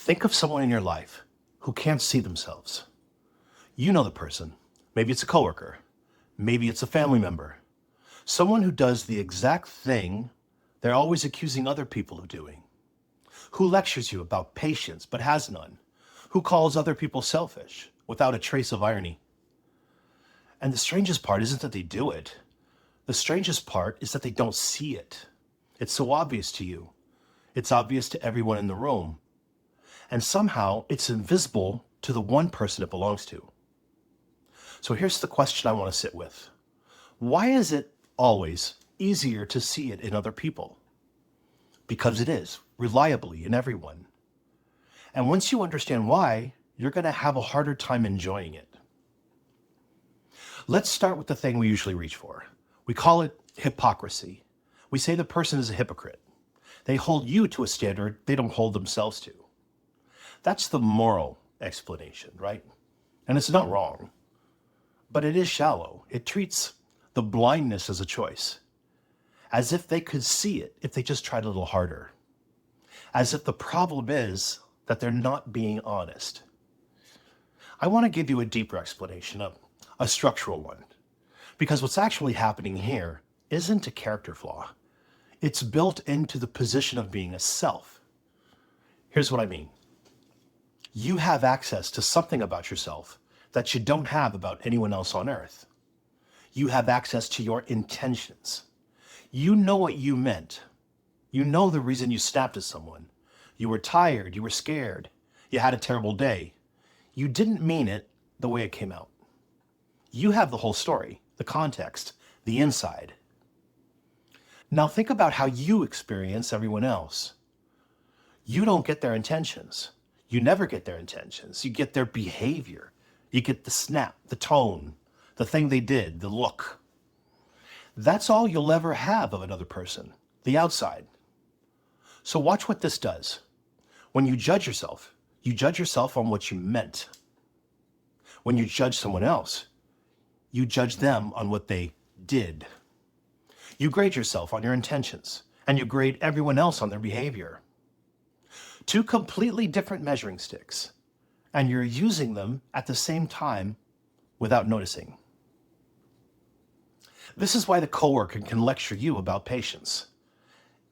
Think of someone in your life who can't see themselves. You know the person. Maybe it's a coworker. Maybe it's a family member. Someone who does the exact thing they're always accusing other people of doing. Who lectures you about patience but has none. Who calls other people selfish without a trace of irony. And the strangest part isn't that they do it. The strangest part is that they don't see it. It's so obvious to you. It's obvious to everyone in the room. And somehow it's invisible to the one person it belongs to. So here's the question I want to sit with. Why is it always easier to see it in other people? Because it is, reliably, in everyone. And once you understand why, you're going to have a harder time enjoying it. Let's start with the thing we usually reach for. We call it hypocrisy. We say the person is a hypocrite. They hold you to a standard they don't hold themselves to. That's the moral explanation, right? And it's not wrong, but it is shallow. It treats the blindness as a choice, as if they could see it if they just tried a little harder, as if the problem is that they're not being honest. I want to give you a deeper explanation, a structural one, because what's actually happening here isn't a character flaw. It's built into the position of being a self. Here's what I mean. You have access to something about yourself that you don't have about anyone else on earth. You have access to your intentions. You know what you meant. You know the reason you snapped at someone. You were tired, you were scared, you had a terrible day. You didn't mean it the way it came out. You have the whole story, the context, the inside. Now think about how you experience everyone else. You don't get their intentions. You never get their intentions. You get their behavior. You get the snap, the tone, the thing they did, the look. That's all you'll ever have of another person, the outside. So watch what this does. When you judge yourself on what you meant. When you judge someone else, you judge them on what they did. You grade yourself on your intentions, and you grade everyone else on their behavior. Two completely different measuring sticks, and you're using them at the same time without noticing. This is why the coworker can lecture you about patience.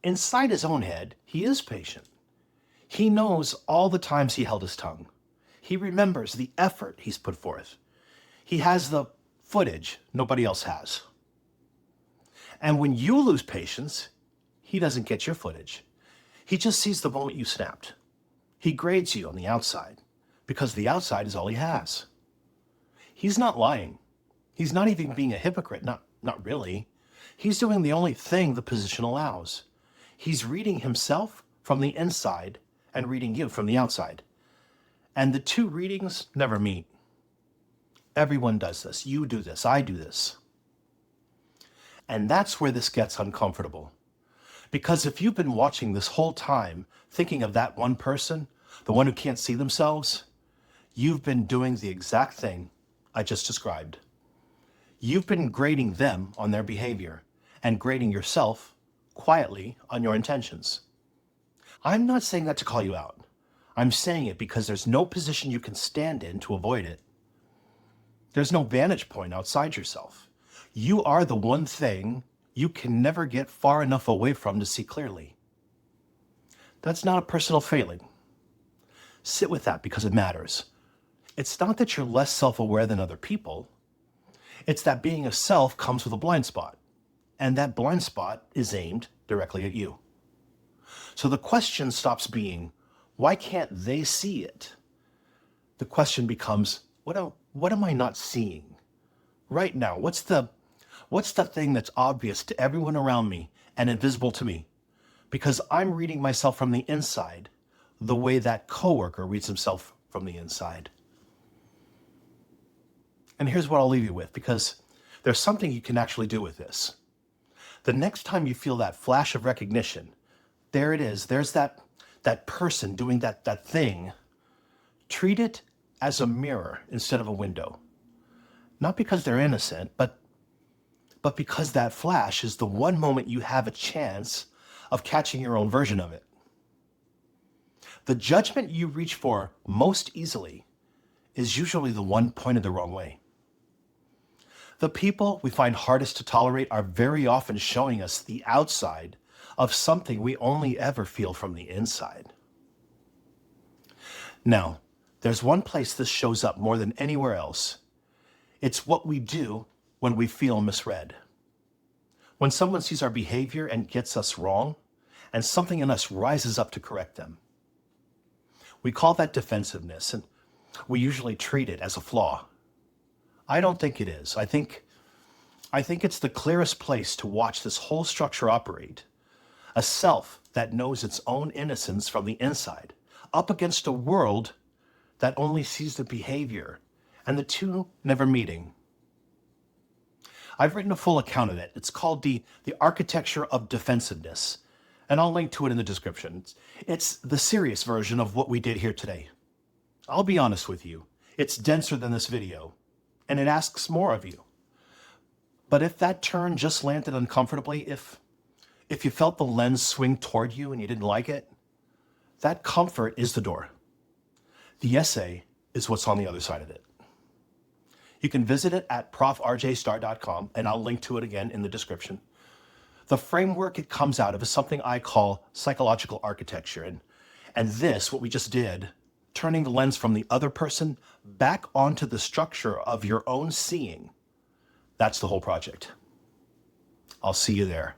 Inside his own head, he is patient. He knows all the times he held his tongue. He remembers the effort he's put forth. He has the footage nobody else has. And when you lose patience, he doesn't get your footage. He just sees the moment you snapped. He grades you on the outside because the outside is all he has. He's not lying. He's not even being a hypocrite, not really. He's doing the only thing the position allows. He's reading himself from the inside and reading you from the outside. And the two readings never meet. Everyone does this. You do this. I do this. And that's where this gets uncomfortable. Because if you've been watching this whole time, thinking of that one person, the one who can't see themselves, you've been doing the exact thing I just described. You've been grading them on their behavior and grading yourself quietly on your intentions. I'm not saying that to call you out. I'm saying it because there's no position you can stand in to avoid it. There's no vantage point outside yourself. You are the one thing you can never get far enough away from to see clearly. That's not a personal failing. Sit with that because it matters. It's not that you're less self-aware than other people. It's that being a self comes with a blind spot, and that blind spot is aimed directly at you. So the question stops being, why can't they see it? The question becomes, what am I not seeing right now? What's the thing that's obvious to everyone around me and invisible to me? Because I'm reading myself from the inside the way that coworker reads himself from the inside. And here's what I'll leave you with, because there's something you can actually do with this. The next time you feel that flash of recognition, there it is. There's that person doing that thing. Treat it as a mirror instead of a window. Not because they're innocent, but because that flash is the one moment you have a chance of catching your own version of it. The judgment you reach for most easily is usually the one pointed the wrong way. The people we find hardest to tolerate are very often showing us the outside of something we only ever feel from the inside. Now, there's one place this shows up more than anywhere else. It's what we do when we feel misread. When someone sees our behavior and gets us wrong, and something in us rises up to correct them. We call that defensiveness, and we usually treat it as a flaw. I don't think it is. I think it's the clearest place to watch this whole structure operate. A self that knows its own innocence from the inside, up against a world that only sees the behavior, and the two never meeting. I've written a full account of it. It's called the Architecture of Defensiveness, and I'll link to it in the description. It's the serious version of what we did here today. I'll be honest with you, it's denser than this video, and it asks more of you. But if that turn just landed uncomfortably, if you felt the lens swing toward you and you didn't like it, that comfort is the door. The essay is what's on the other side of it. You can visit it at profrjstarr.com, and I'll link to it again in the description. The framework it comes out of is something I call psychological architecture. And this, what we just did, turning the lens from the other person back onto the structure of your own seeing, that's the whole project. I'll see you there.